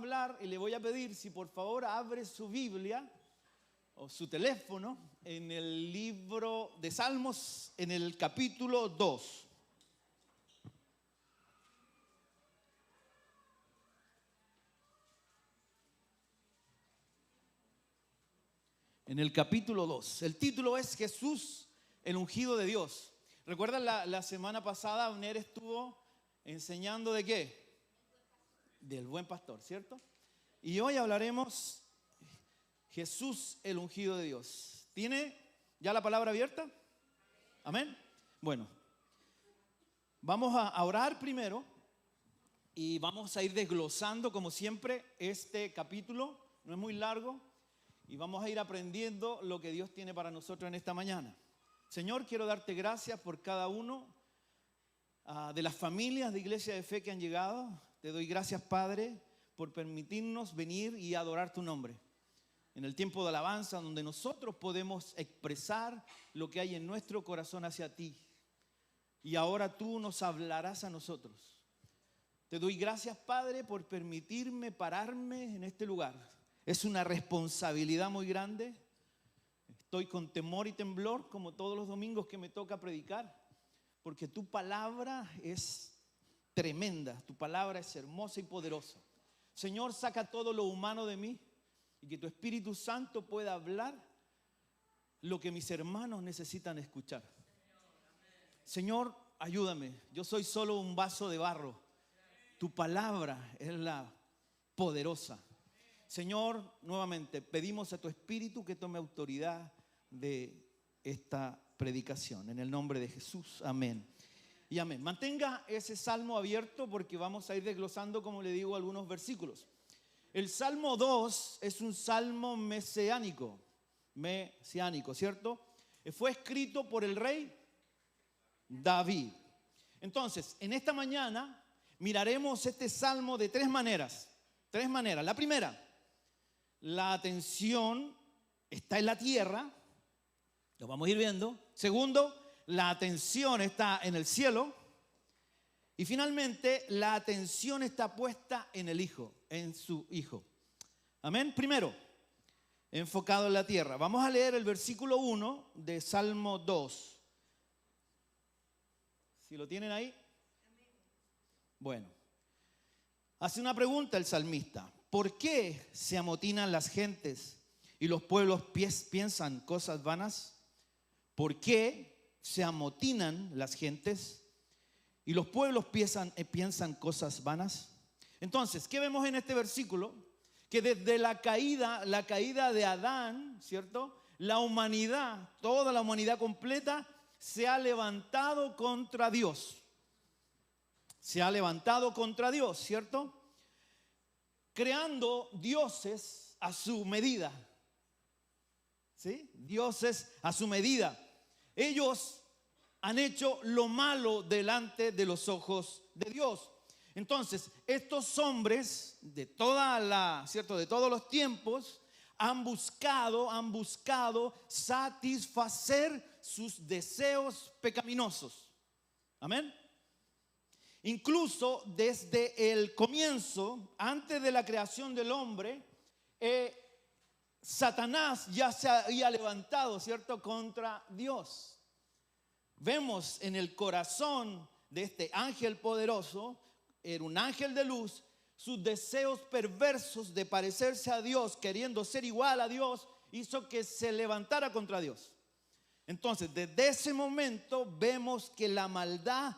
hablar y le voy a pedir si por favor abre su Biblia o su teléfono en el libro de Salmos, en el capítulo 2. En el capítulo 2. El título es Jesús, el ungido de Dios. ¿Recuerdan la semana pasada Abner estuvo enseñando de qué? Del buen pastor, ¿cierto? Y hoy hablaremos Jesús, el ungido de Dios. ¿Tiene ya la palabra abierta? Amén. Bueno, vamos a orar primero y vamos a ir desglosando como siempre este capítulo. No es muy largo. Y vamos a ir aprendiendo lo que Dios tiene para nosotros en esta mañana. Señor, quiero darte gracias por cada uno de las familias de Iglesia de Fe que han llegado. Te doy gracias, Padre, por permitirnos venir y adorar tu nombre. En el tiempo de alabanza, donde nosotros podemos expresar lo que hay en nuestro corazón hacia ti. Y ahora tú nos hablarás a nosotros. Te doy gracias, Padre, por permitirme pararme en este lugar. Es una responsabilidad muy grande. Estoy con temor y temblor como todos los domingos que me toca predicar, porque tu palabra es tremenda, tu palabra es hermosa y poderosa. Señor, saca todo lo humano de mí y que tu Espíritu Santo pueda hablar lo que mis hermanos necesitan escuchar. Señor, ayúdame. Yo soy solo un vaso de barro. Tu palabra es la poderosa. Señor, nuevamente pedimos a tu Espíritu que tome autoridad de esta predicación. En el nombre de Jesús, amén. Y amén. Mantenga ese salmo abierto porque vamos a ir desglosando, como le digo, algunos versículos. El Salmo 2 es un salmo mesiánico, ¿cierto? Fue escrito por el rey David. Entonces, en esta mañana miraremos este salmo de tres maneras. La primera, la atención está en la tierra, lo vamos a ir viendo. Segundo, la atención está en el cielo. Y finalmente, la atención está puesta en el Hijo, en su Hijo. Amén. Primero, enfocado en la tierra. Vamos a leer el versículo 1 de Salmo 2. Si lo tienen ahí. Bueno, hace una pregunta el salmista. ¿Por qué se amotinan las gentes y los pueblos piensan cosas vanas? ¿Por qué se amotinan las gentes y los pueblos piensan cosas vanas? Entonces, ¿qué vemos en este versículo? Que desde la caída de Adán, ¿cierto? La humanidad, toda la humanidad completa, se ha levantado contra Dios. Se ha levantado contra Dios, ¿cierto? Creando dioses a su medida. ¿Sí? Dioses a su medida. Ellos han hecho lo malo delante de los ojos de Dios. Entonces, estos hombres de de todos los tiempos han buscado satisfacer sus deseos pecaminosos. Amén. Incluso desde el comienzo, antes de la creación del hombre, Satanás ya se había levantado, ¿cierto?, contra Dios. Vemos en el corazón de este ángel poderoso, era un ángel de luz, sus deseos perversos de parecerse a Dios, queriendo ser igual a Dios, hizo que se levantara contra Dios. Entonces, desde ese momento vemos que la maldad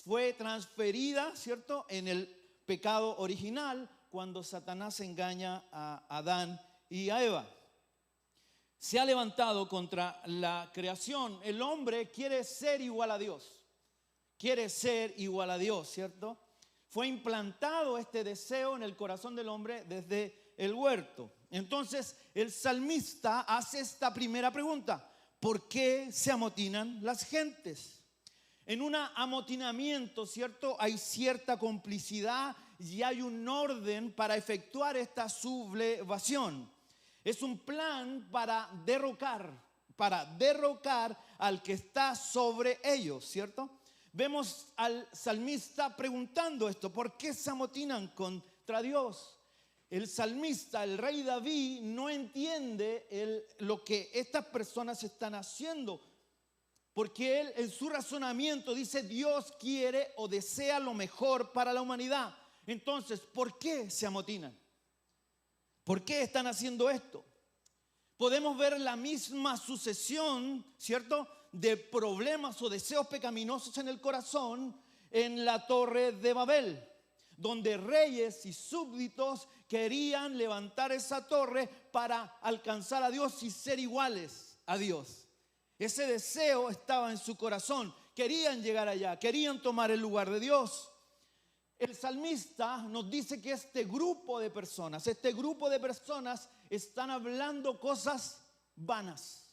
fue transferida, ¿cierto?, en el pecado original, cuando Satanás engaña a Adán y a Eva. Se ha levantado contra la creación. El hombre quiere ser igual a Dios. Quiere ser igual a Dios, ¿cierto? Fue implantado este deseo en el corazón del hombre desde el huerto. Entonces, el salmista hace esta primera pregunta: ¿por qué se amotinan las gentes? En un amotinamiento, ¿cierto?, hay cierta complicidad y hay un orden para efectuar esta sublevación. Es un plan para derrocar al que está sobre ellos, ¿cierto? Vemos al salmista preguntando esto: ¿por qué se amotinan contra Dios? el salmista, el rey David, no entiende lo que estas personas están haciendo. Porque él en su razonamiento dice: Dios quiere o desea lo mejor para la humanidad. Entonces, ¿por qué se amotinan? ¿Por qué están haciendo esto? Podemos ver la misma sucesión, ¿cierto?, de problemas o deseos pecaminosos en el corazón en la Torre de Babel, donde reyes y súbditos querían levantar esa torre para alcanzar a Dios y ser iguales a Dios. Ese deseo estaba en su corazón. Querían llegar allá, querían tomar el lugar de Dios. El salmista nos dice que este grupo de personas están hablando cosas vanas.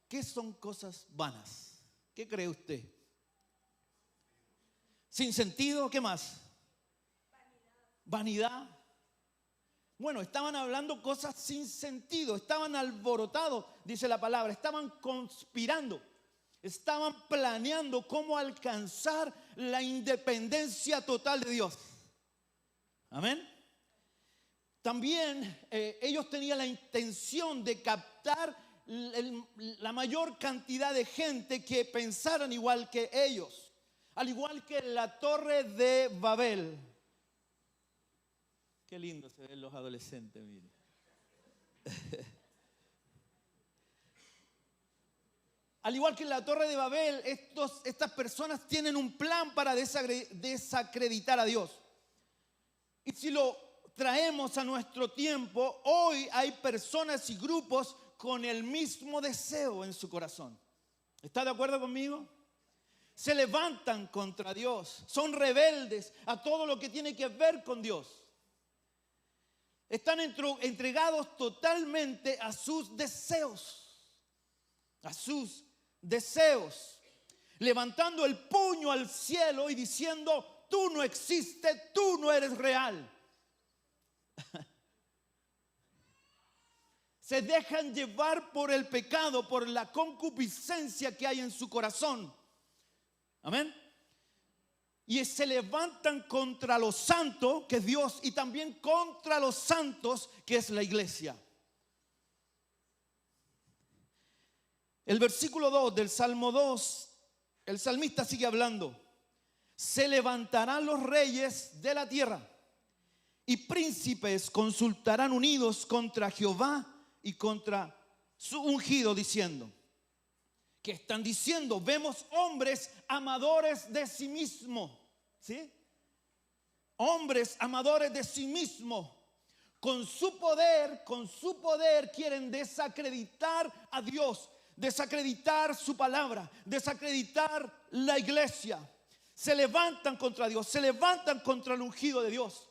¿Qué son cosas vanas? ¿Qué cree usted? ¿Sin sentido? ¿Qué más? Vanidad. Bueno, estaban hablando cosas sin sentido, estaban alborotados, dice la palabra, estaban conspirando, estaban planeando cómo alcanzar la independencia total de Dios. Amén. También ellos tenían la intención de captar la mayor cantidad de gente que pensaran igual que ellos, al igual que la Torre de Babel. Qué lindo se ven los adolescentes, miren. Al igual que en la Torre de Babel, estas personas tienen un plan para desacreditar a Dios. Y si lo traemos a nuestro tiempo, hoy hay personas y grupos con el mismo deseo en su corazón. ¿Está de acuerdo conmigo? Se levantan contra Dios, son rebeldes a todo lo que tiene que ver con Dios. Están entregados totalmente a sus deseos. A sus deseos. Levantando el puño al cielo y diciendo: tú no existes, tú no eres real. Se dejan llevar por el pecado, por la concupiscencia que hay en su corazón. Amén. Y se levantan contra lo santo, que es Dios, y también contra los santos, que es la iglesia. El versículo 2 del Salmo 2, el salmista sigue hablando. Se levantarán los reyes de la tierra y príncipes consultarán unidos contra Jehová y contra su ungido, diciendo. ¿Qué están diciendo? Vemos hombres amadores de sí mismo, ¿sí? Hombres amadores de sí mismo. Con su poder quieren desacreditar a Dios, desacreditar su palabra, desacreditar la iglesia. Se levantan contra Dios, se levantan contra el ungido de Dios.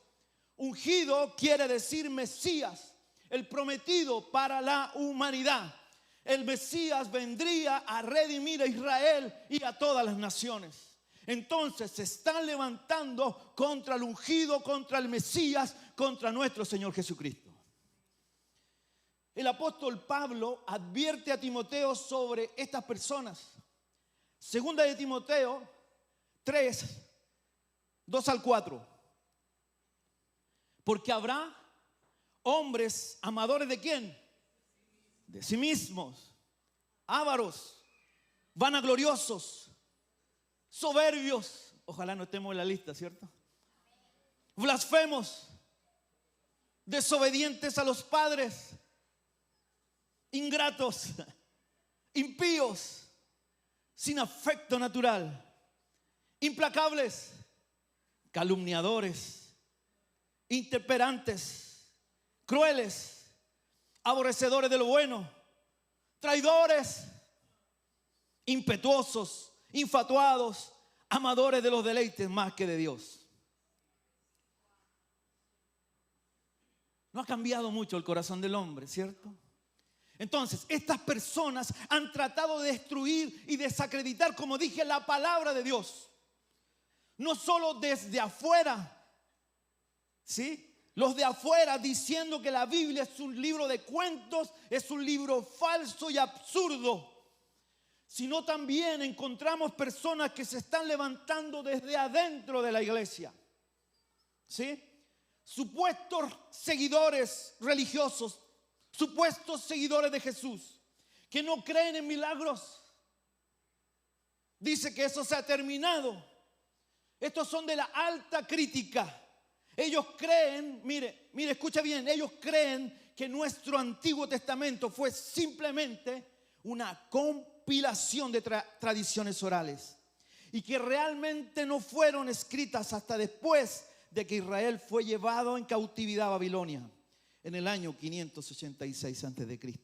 Ungido quiere decir Mesías, el prometido para la humanidad. El Mesías vendría a redimir a Israel y a todas las naciones. Entonces se están levantando contra el ungido, contra el Mesías, contra nuestro Señor Jesucristo. El apóstol Pablo advierte a Timoteo sobre estas personas. Segunda de Timoteo 3, 2 al 4. Porque habrá hombres amadores de ¿quién? De sí mismos, ávaros, vanagloriosos, soberbios. Ojalá no estemos en la lista, ¿cierto? Blasfemos, desobedientes a los padres, ingratos, impíos, sin afecto natural, implacables, calumniadores, intemperantes, crueles, aborrecedores de lo bueno, traidores, impetuosos, infatuados, amadores de los deleites más que de Dios. No ha cambiado mucho el corazón del hombre, ¿cierto? Entonces, estas personas han tratado de destruir y desacreditar, como dije, la palabra de Dios. No solo desde afuera, ¿sí? Los de afuera diciendo que la Biblia es un libro de cuentos, es un libro falso y absurdo. Sino también encontramos personas que se están levantando desde adentro de la iglesia. ¿Sí? supuestos seguidores religiosos, supuestos seguidores de Jesús, que no creen en milagros. Dice que eso se ha terminado. Estos son de la alta crítica. Ellos creen, mire, escucha bien, ellos creen que nuestro Antiguo Testamento fue simplemente una compilación de tradiciones orales y que realmente no fueron escritas hasta después de que Israel fue llevado en cautividad a Babilonia en el año 586 a.C.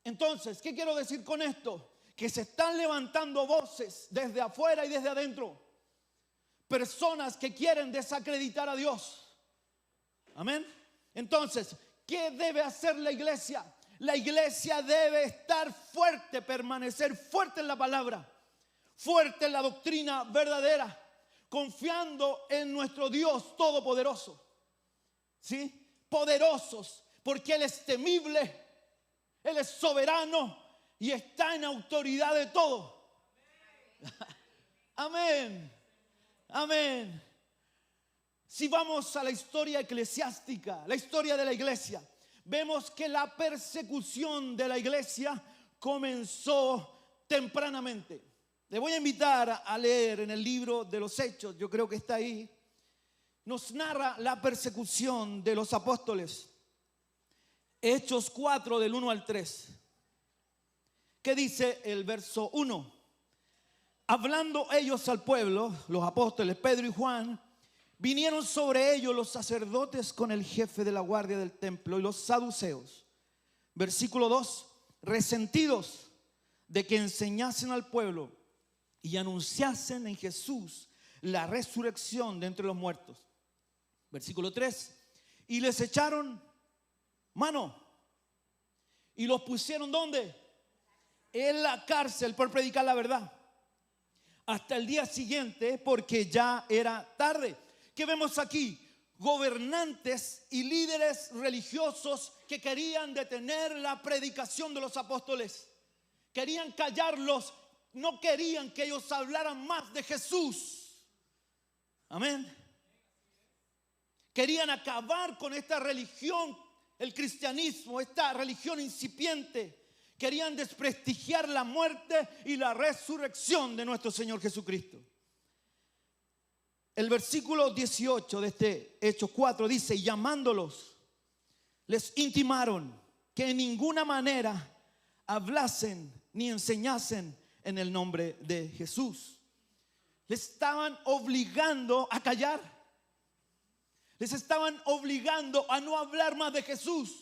Entonces, ¿qué quiero decir con esto? Que se están levantando voces desde afuera y desde adentro. Personas que quieren desacreditar a Dios. Amén. Entonces, ¿qué debe hacer la iglesia? La iglesia debe estar fuerte, permanecer fuerte en la palabra, fuerte en la doctrina verdadera, confiando en nuestro Dios todopoderoso. ¿Sí? Poderosos, porque Él es temible, Él es soberano y está en autoridad de todo. Amén. Amén. Si vamos a la historia eclesiástica, la historia de la iglesia, vemos que la persecución de la iglesia comenzó tempranamente. Le voy a invitar a leer en el libro de los Hechos, yo creo que está ahí. Nos narra la persecución de los apóstoles. Hechos 4 del 1 al 3. ¿Qué dice el verso 1? Hablando ellos al pueblo, los apóstoles Pedro y Juan, vinieron sobre ellos los sacerdotes con el jefe de la guardia del templo y los saduceos. Versículo 2. Resentidos de que enseñasen al pueblo y anunciasen en Jesús la resurrección de entre los muertos. Versículo 3. Y les echaron mano y los pusieron ¿dónde? En la cárcel por predicar la verdad. Hasta el día siguiente, porque ya era tarde. ¿Qué vemos aquí? Gobernantes y líderes religiosos que querían detener la predicación de los apóstoles. Querían callarlos, no querían que ellos hablaran más de Jesús. Amén. Querían acabar con esta religión, el cristianismo, esta religión incipiente. Querían desprestigiar la muerte y la resurrección de nuestro Señor Jesucristo. El versículo 18 de este Hechos 4 dice: y llamándolos, les intimaron que en ninguna manera hablasen ni enseñasen en el nombre de Jesús. Les estaban obligando a callar. Les estaban obligando a no hablar más de Jesús.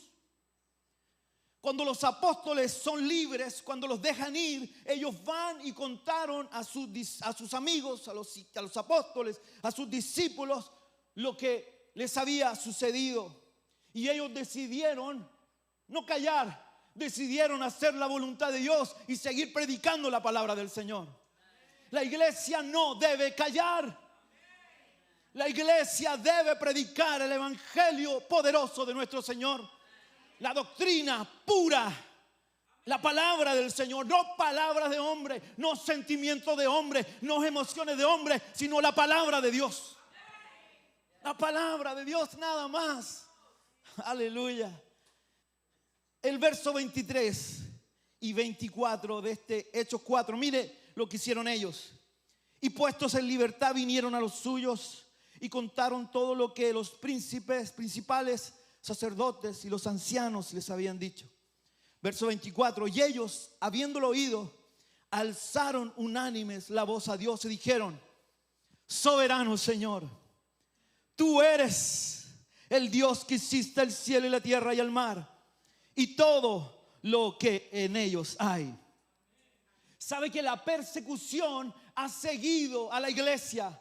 Cuando los apóstoles son libres, cuando los dejan ir, ellos van y contaron a sus amigos, a los apóstoles, a sus discípulos, lo que les había sucedido. Y ellos decidieron no callar, decidieron hacer la voluntad de Dios y seguir predicando la palabra del Señor. La iglesia no debe callar. La iglesia debe predicar el evangelio poderoso de nuestro Señor. La doctrina pura, la palabra del Señor, no palabras de hombre, no sentimientos de hombre, no emociones de hombre, sino la palabra de Dios. La palabra de Dios nada más. Aleluya. El verso 23 y 24 de este Hechos 4, mire lo que hicieron ellos. Y puestos en libertad vinieron a los suyos y contaron todo lo que los principales sacerdotes y los ancianos les habían dicho. Verso 24. Y ellos, habiéndolo oído, alzaron unánimes la voz a Dios y dijeron: soberano Señor, tú eres el Dios que hiciste el cielo y la tierra y el mar y todo lo que en ellos hay. Sabe que la persecución ha seguido a la iglesia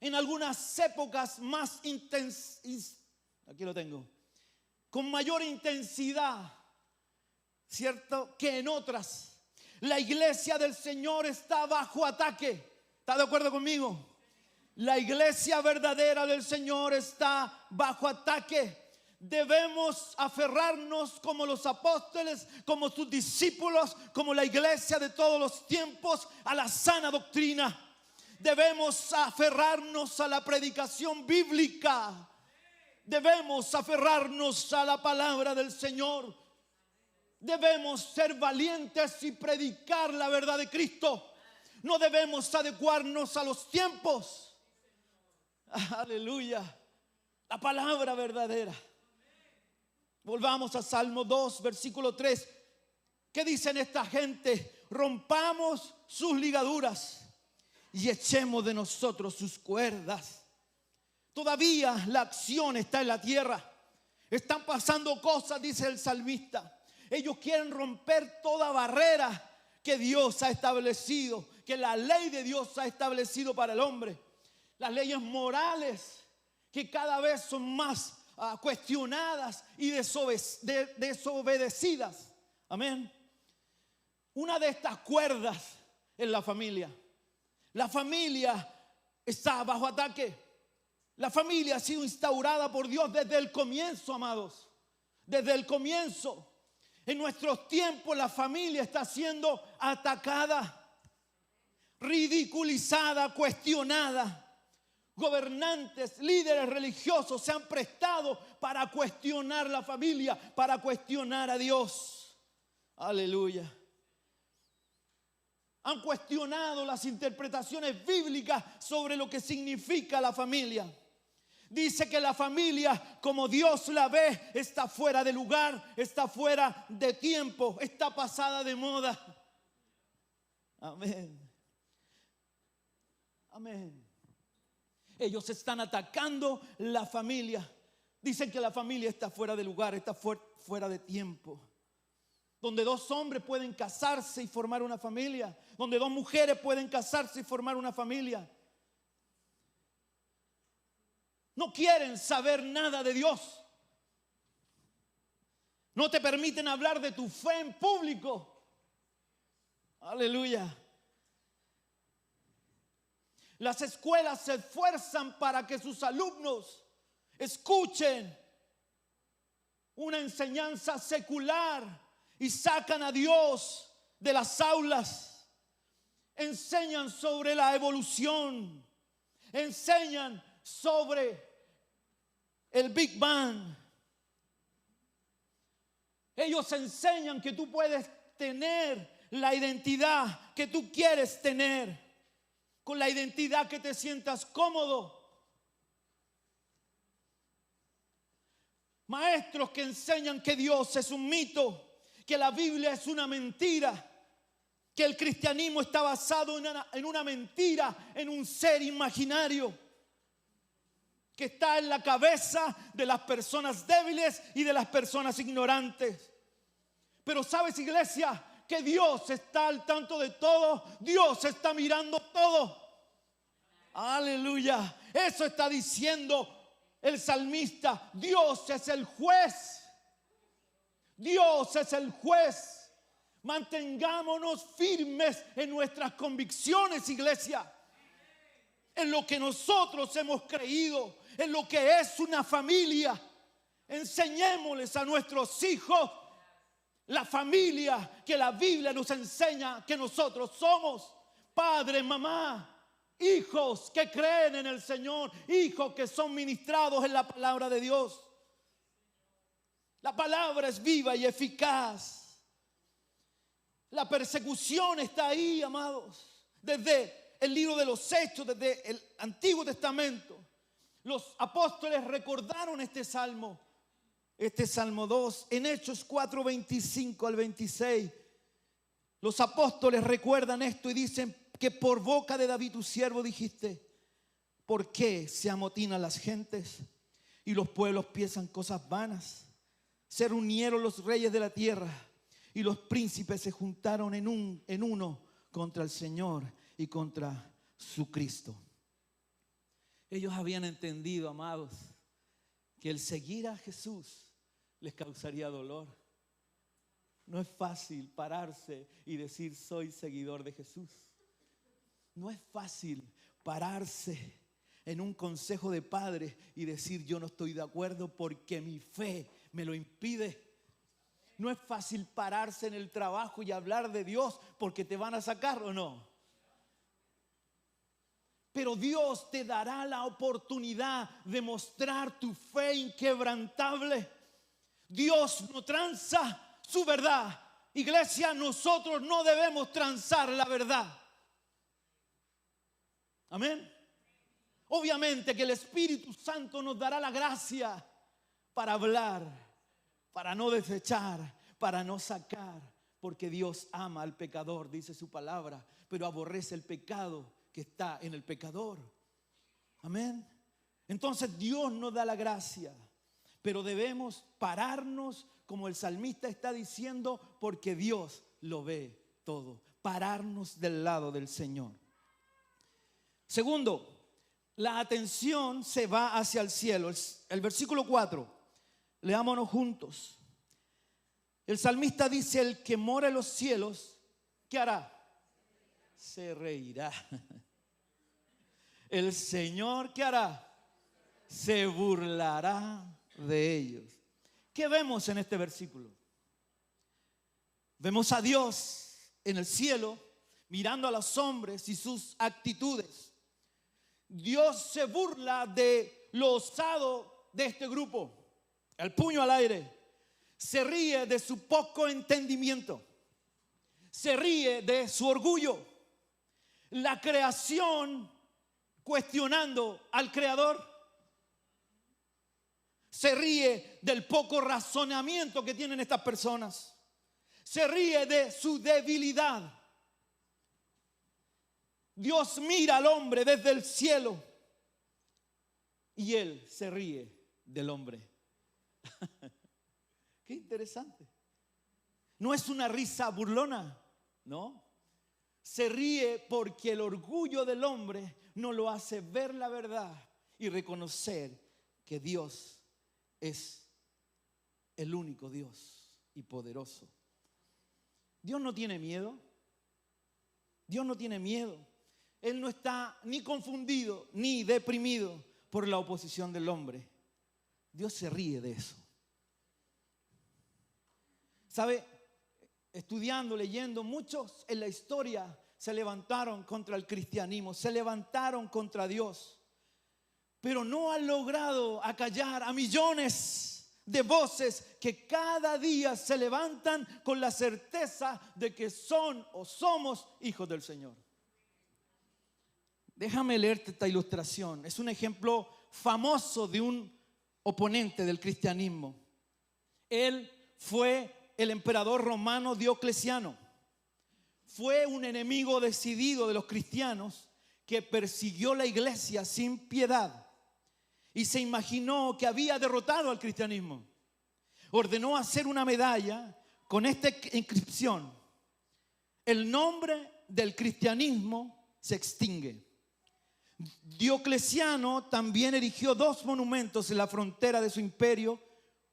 en algunas épocas más intensas. Aquí lo tengo. Con mayor intensidad, ¿cierto?, que en otras. La iglesia del Señor está bajo ataque. ¿Está de acuerdo conmigo? La iglesia verdadera del Señor está bajo ataque. Debemos aferrarnos como los apóstoles, como sus discípulos, como la iglesia de todos los tiempos, a la sana doctrina. Debemos aferrarnos a la predicación bíblica. Debemos aferrarnos a la palabra del Señor. Debemos ser valientes y predicar la verdad de Cristo. No debemos adecuarnos a los tiempos. Aleluya. La palabra verdadera. Volvamos a Salmo 2, versículo 3. ¿Qué dicen esta gente? Rompamos sus ligaduras y echemos de nosotros sus cuerdas. Todavía la acción está en la tierra. Están pasando cosas, dice el salmista. Ellos quieren romper toda barrera que Dios ha establecido, que la ley de Dios ha establecido para el hombre. Las leyes morales que cada vez son más cuestionadas y desobedecidas. Amén. Una de estas cuerdas es la familia. La familia está bajo ataque. La familia ha sido instaurada por Dios desde el comienzo, amados. Desde el comienzo. En nuestros tiempos la familia está siendo atacada, ridiculizada, cuestionada. Gobernantes, líderes religiosos se han prestado para cuestionar la familia, para cuestionar a Dios. Aleluya. Han cuestionado las interpretaciones bíblicas sobre lo que significa la familia. Dice que la familia, como Dios la ve, está fuera de lugar, está fuera de tiempo, está pasada de moda. Amén. Amén. Ellos están atacando la familia. Dicen que la familia está fuera de lugar, está fuera de tiempo. Donde dos hombres pueden casarse y formar una familia. Donde dos mujeres pueden casarse y formar una familia. No quieren saber nada de Dios. No te permiten hablar de tu fe en público. Aleluya. Las escuelas se esfuerzan para que sus alumnos escuchen una enseñanza secular y sacan a Dios de las aulas. Enseñan sobre la evolución. Enseñan sobre el Big Bang. Ellos enseñan que tú puedes tener la identidad que tú quieres tener, con la identidad que te sientas cómodo. Maestros que enseñan que Dios es un mito, que la Biblia es una mentira, que el cristianismo está basado en una mentira, en un ser imaginario que está en la cabeza de las personas débiles y de las personas ignorantes. Pero sabes, iglesia, que Dios está al tanto de todo. Dios está mirando todo. Aleluya. Eso está diciendo el salmista. Dios es el juez. Dios es el juez. Mantengámonos firmes en nuestras convicciones, iglesia. En lo que nosotros hemos creído, en lo que es una familia. Enseñémosles a nuestros hijos la familia que la Biblia nos enseña que nosotros somos. Padre, mamá, hijos que creen en el Señor, hijos que son ministrados en la palabra de Dios. La palabra es viva y eficaz. La persecución está ahí, amados, desde el libro de los Hechos, desde el Antiguo Testamento. Los apóstoles recordaron este salmo 2, en Hechos 4, 25 al 26. Los apóstoles recuerdan esto y dicen que por boca de David tu siervo dijiste: ¿por qué se amotinan las gentes y los pueblos piensan cosas vanas? Se reunieron los reyes de la tierra y los príncipes se juntaron en uno contra el Señor y contra su Cristo. Ellos habían entendido, amados, que el seguir a Jesús les causaría dolor. No es fácil pararse y decir soy seguidor de Jesús. No es fácil pararse en un consejo de padres y decir yo no estoy de acuerdo porque mi fe me lo impide. No es fácil pararse en el trabajo y hablar de Dios porque te van a sacar o no. pero Dios te dará la oportunidad de mostrar tu fe inquebrantable. Dios no tranza su verdad. Iglesia, nosotros no debemos transar la verdad. Amén. Obviamente que el Espíritu Santo nos dará la gracia para hablar, para no desechar, para no sacar, porque Dios ama al pecador, dice su palabra, pero aborrece el pecado que está en el pecador. Amén. Entonces Dios nos da la gracia, pero debemos pararnos, como el salmista está diciendo, porque Dios lo ve todo. Pararnos del lado del Señor. Segundo, la atención se va hacia el cielo. El versículo 4, leámonos juntos. El salmista dice: el que mora en los cielos, ¿qué hará? Se reirá. El Señor, ¿qué hará? Se burlará de ellos. ¿Qué vemos en este versículo? Vemos a Dios en el cielo mirando a los hombres y sus actitudes. Dios se burla de lo osado de este grupo. El puño al aire. Se ríe de su poco entendimiento. Se ríe de su orgullo. La creación cuestionando al Creador. Se ríe del poco razonamiento que tienen estas personas. Se ríe de su debilidad. Dios mira al hombre desde el cielo y Él se ríe del hombre. Qué interesante. No es una risa burlona, ¿no? Se ríe porque el orgullo del hombre no lo hace ver la verdad y reconocer que Dios es el único Dios y poderoso. Dios no tiene miedo. Dios no tiene miedo. Él no está ni confundido ni deprimido por la oposición del hombre. Dios se ríe de eso. ¿Sabe? Estudiando, leyendo, muchos en la historia se levantaron contra el cristianismo, se levantaron contra Dios, pero no han logrado acallar a millones de voces que cada día se levantan con la certeza de que son o somos hijos del Señor. Déjame leerte esta ilustración. Es un ejemplo famoso de un oponente del cristianismo. Él fue el emperador romano Diocleciano. Fue un enemigo decidido de los cristianos que persiguió la iglesia sin piedad y se imaginó que había derrotado al cristianismo. Ordenó hacer una medalla con esta inscripción: el nombre del cristianismo se extingue. Diocleciano también erigió 2 monumentos en la frontera de su imperio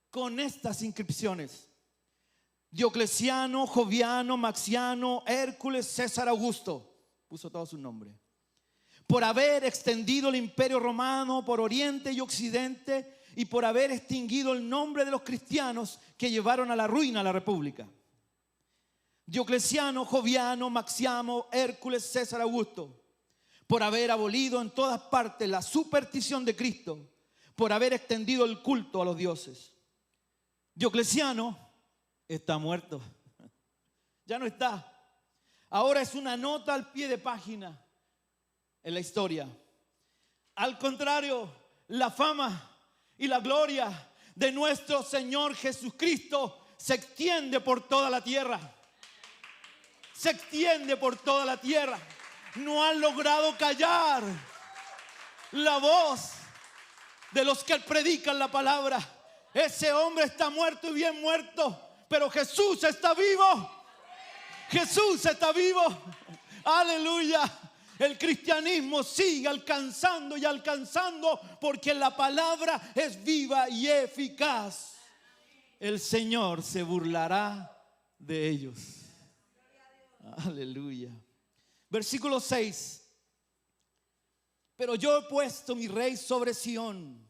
con estas inscripciones: Diocleciano, Joviano, Maxiano, Hércules, César Augusto. Puso todo su nombre. Por haber extendido el imperio romano por oriente y occidente y por haber extinguido el nombre de los cristianos que llevaron a la ruina a la república. Diocleciano, Joviano, Maxiano, Hércules, César Augusto. Por haber abolido en todas partes la superstición de Cristo, por haber extendido el culto a los dioses. Diocleciano está muerto. Ya no está. Ahora es una nota al pie de página en la historia. Al contrario, la fama y la gloria de nuestro Señor Jesucristo se extiende por toda la tierra. Se extiende por toda la tierra. No han logrado callar la voz de los que predican la palabra. Ese hombre está muerto y bien muerto, pero Jesús está vivo. Jesús está vivo. Aleluya. El cristianismo sigue alcanzando y alcanzando porque la palabra es viva y eficaz. El Señor se burlará de ellos. Aleluya. Versículo 6. Pero yo he puesto mi rey sobre Sión,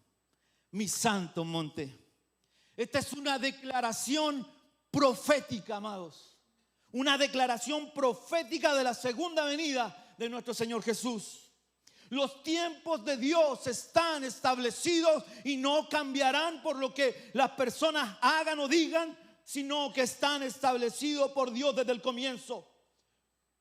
mi santo monte. Esta es una declaración profética, amados. Una declaración profética de la segunda venida de nuestro Señor Jesús. Los tiempos de Dios están establecidos y no cambiarán por lo que las personas hagan o digan, sino que están establecidos por Dios desde el comienzo.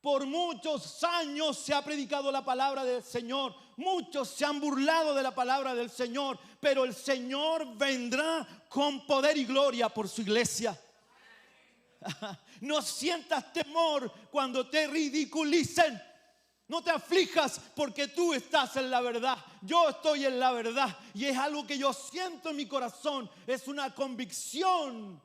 Por muchos años se ha predicado la palabra del Señor. Muchos se han burlado de la palabra del Señor. Pero el Señor vendrá con poder y gloria por su iglesia. No sientas temor cuando te ridiculicen. No te aflijas porque tú estás en la verdad. Yo estoy en la verdad. Y es algo que yo siento en mi corazón. Es una convicción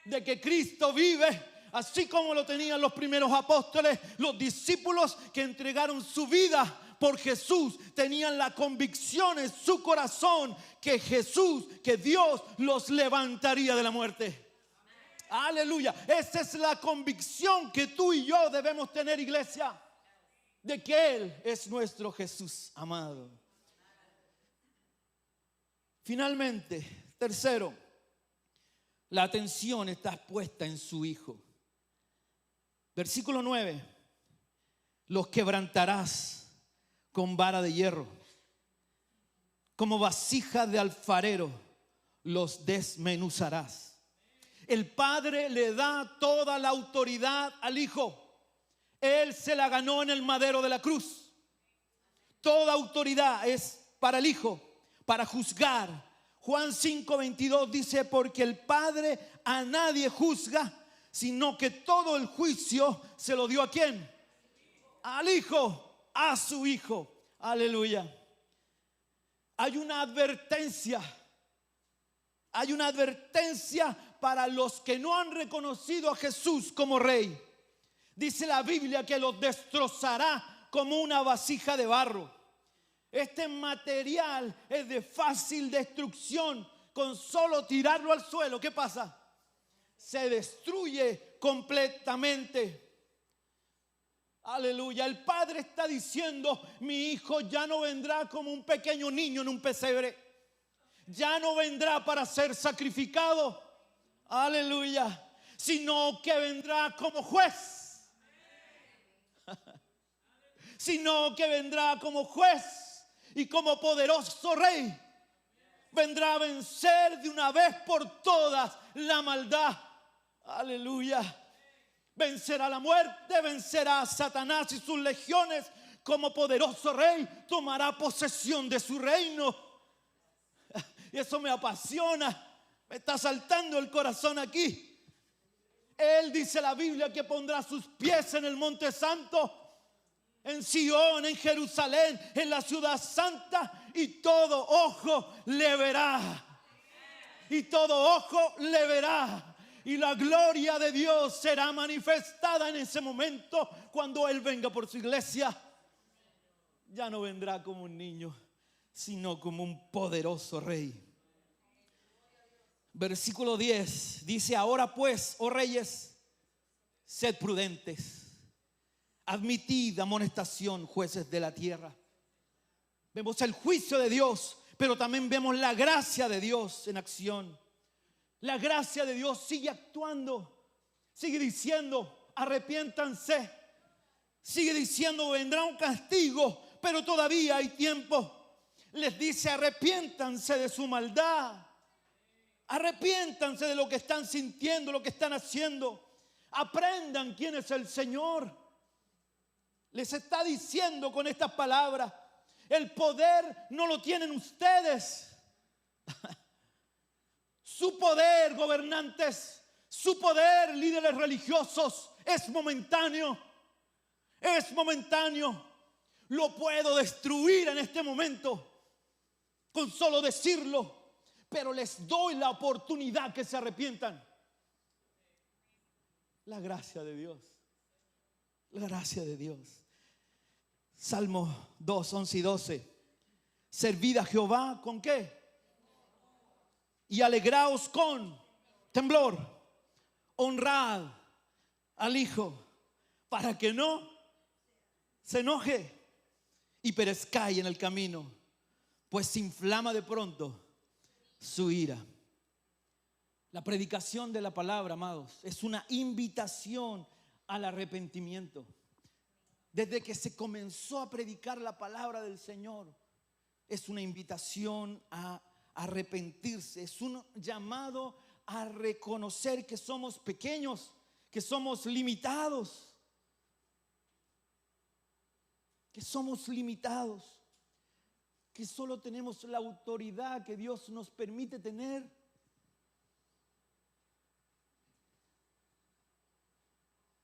de que Cristo vive. Así como lo tenían los primeros apóstoles, los discípulos que entregaron su vida por Jesús, tenían la convicción en su corazón que Jesús, que Dios los levantaría de la muerte. Aleluya. Esa es la convicción que tú y yo debemos tener, iglesia, de que Él es nuestro Jesús amado. Finalmente, tercero, la atención está puesta en su Hijo. Versículo 9. Los quebrantarás con vara de hierro, como vasija de alfarero los desmenuzarás. El Padre le da toda la autoridad al Hijo. Él se la ganó en el madero de la cruz. Toda autoridad es para el Hijo, para juzgar. Juan 5:22 dice: porque el Padre a nadie juzga, sino que todo el juicio se lo dio ¿a quién? Al Hijo, a su Hijo. Aleluya. Hay una advertencia. Hay una advertencia para los que no han reconocido a Jesús como Rey. Dice la Biblia que los destrozará como una vasija de barro. Este material es de fácil destrucción. Con solo tirarlo al suelo, ¿qué pasa? Se destruye completamente. Aleluya. El Padre está diciendo: mi hijo ya no vendrá como un pequeño niño en un pesebre. Ya no vendrá para ser sacrificado. Aleluya. Sino que vendrá como juez. Sino que vendrá como juez y como poderoso rey. Vendrá a vencer de una vez por todas la maldad. Aleluya. Vencerá la muerte, vencerá a Satanás y sus legiones. Como poderoso rey tomará posesión de su reino. Y eso me apasiona. Me está saltando el corazón aquí. Él, dice la Biblia, que pondrá sus pies en el monte santo, en Sion, en Jerusalén, en la ciudad santa, y todo ojo le verá. Y todo ojo le verá. Y la gloria de Dios será manifestada en ese momento cuando Él venga por su iglesia. Ya no vendrá como un niño, sino como un poderoso rey. Versículo 10 dice: ahora pues, oh reyes, sed prudentes. Admitid amonestación, jueces de la tierra. Vemos el juicio de Dios, pero también vemos la gracia de Dios en acción. La gracia de Dios sigue actuando. Sigue diciendo: arrepiéntanse. Sigue diciendo: vendrá un castigo, pero todavía hay tiempo. Les dice: arrepiéntanse de su maldad. Arrepiéntanse de lo que están sintiendo, lo que están haciendo. Aprendan quién es el Señor. Les está diciendo con estas palabras: el poder no lo tienen ustedes. Su poder, gobernantes, su poder, líderes religiosos, es momentáneo. Es momentáneo. Lo puedo destruir en este momento con solo decirlo, pero les doy la oportunidad que se arrepientan. La gracia de Dios. La gracia de Dios. Salmo 2, 11 y 12. Servid a Jehová ¿con qué? Y alegraos con temblor. Honrad al Hijo para que no se enoje y perezcáis en el camino, pues se inflama de pronto su ira. La predicación de la palabra, amados, es una invitación al arrepentimiento. desde que se comenzó a predicar la palabra del Señor, es una invitación a arrepentirse, es un llamado a reconocer que somos pequeños, que somos limitados, que solo tenemos la autoridad que Dios nos permite tener.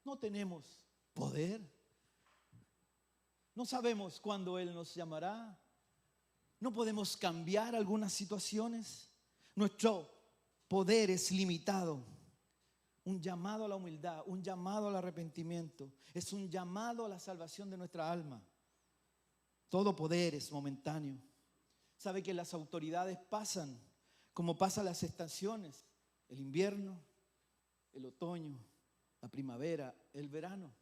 No tenemos poder. No sabemos cuándo Él nos llamará. No podemos cambiar algunas situaciones. Nuestro poder es limitado. Un llamado a la humildad, un llamado al arrepentimiento, es un llamado a la salvación de nuestra alma. Todo poder es momentáneo. Sabe que las autoridades pasan como pasan las estaciones: el invierno, el otoño, la primavera, el verano.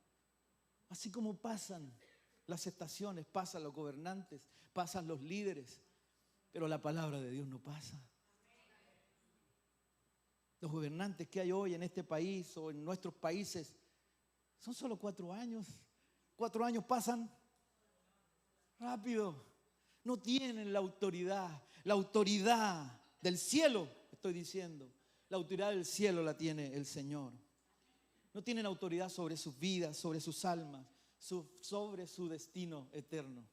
Así como pasan las estaciones, pasan los gobernantes, pasan los líderes, pero la palabra de Dios no pasa. Los gobernantes que hay hoy en este país o en nuestros países son solo 4 años. 4 años pasan rápido. No tienen la autoridad del cielo, estoy diciendo. La autoridad del cielo la tiene el Señor. No tienen autoridad sobre sus vidas, sobre sus almas, sobre su destino eterno.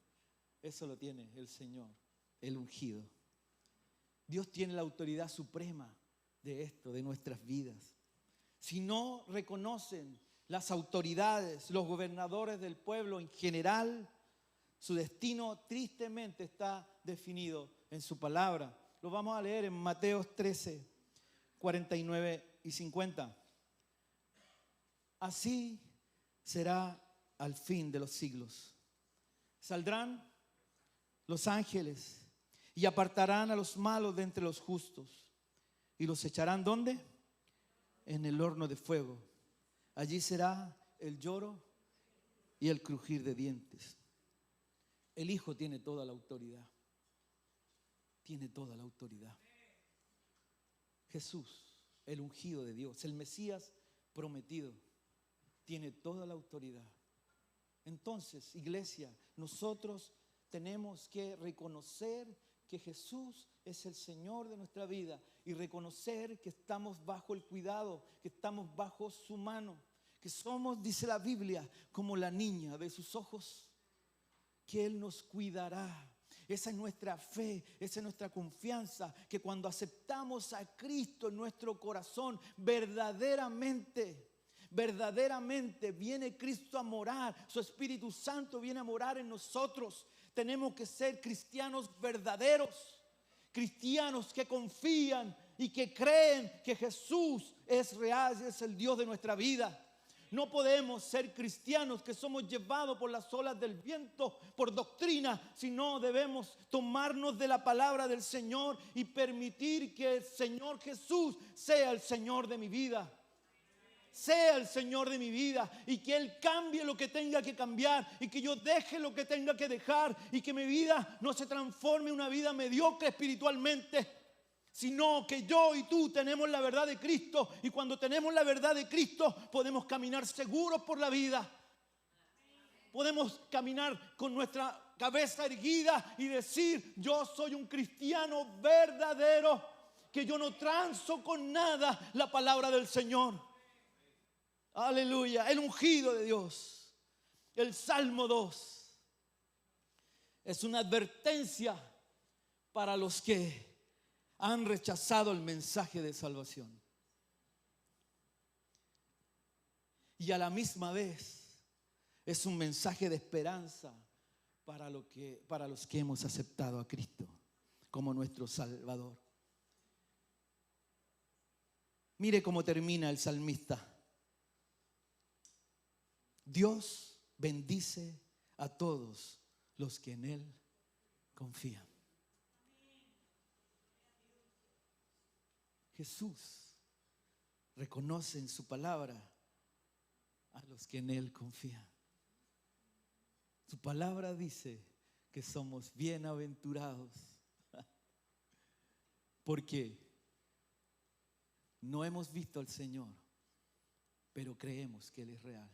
Eso lo tiene el Señor, el ungido. Dios tiene la autoridad suprema de esto, de nuestras vidas. Si no reconocen las autoridades, los gobernadores del pueblo en general, su destino tristemente está definido en su palabra. Lo vamos a leer en Mateo 13, 49 y 50. Así será al fin de los siglos. Saldrán los ángeles y apartarán a los malos de entre los justos y los echarán ¿dónde? En el horno de fuego. Allí será el lloro y el crujir de dientes. El Hijo tiene toda la autoridad. Tiene toda la autoridad. Jesús, el ungido de Dios, el Mesías prometido, tiene toda la autoridad. Entonces, iglesia, nosotros tenemos que reconocer que Jesús es el Señor de nuestra vida y reconocer que estamos bajo el cuidado, que estamos bajo su mano, que somos, dice la Biblia, como la niña de sus ojos, que Él nos cuidará. Esa es nuestra fe, esa es nuestra confianza, que cuando aceptamos a Cristo en nuestro corazón, verdaderamente viene Cristo a morar, su Espíritu Santo viene a morar en nosotros. Tenemos que ser cristianos verdaderos, cristianos que confían y que creen que Jesús es real y es el Dios de nuestra vida. No podemos ser cristianos que somos llevados por las olas del viento, por doctrina, sino debemos tomarnos de la palabra del Señor y permitir que el Señor Jesús sea el Señor de mi vida. Sea el Señor de mi vida y que Él cambie lo que tenga que cambiar y que yo deje lo que tenga que dejar y que mi vida no se transforme en una vida mediocre espiritualmente, sino que yo y tú tenemos la verdad de Cristo, y cuando tenemos la verdad de Cristo podemos caminar seguros por la vida. Podemos caminar con nuestra cabeza erguida y decir: yo soy un cristiano verdadero, que yo no transo con nada la palabra del Señor. Aleluya, el ungido de Dios. El Salmo 2 es una advertencia para los que han rechazado el mensaje de salvación. Y a la misma vez es un mensaje de esperanza para los que hemos aceptado a Cristo como nuestro Salvador. Mire cómo termina el salmista. Dios bendice a todos los que en Él confían. Jesús reconoce en su palabra a los que en Él confían. Su palabra dice que somos bienaventurados porque no hemos visto al Señor, pero creemos que Él es real.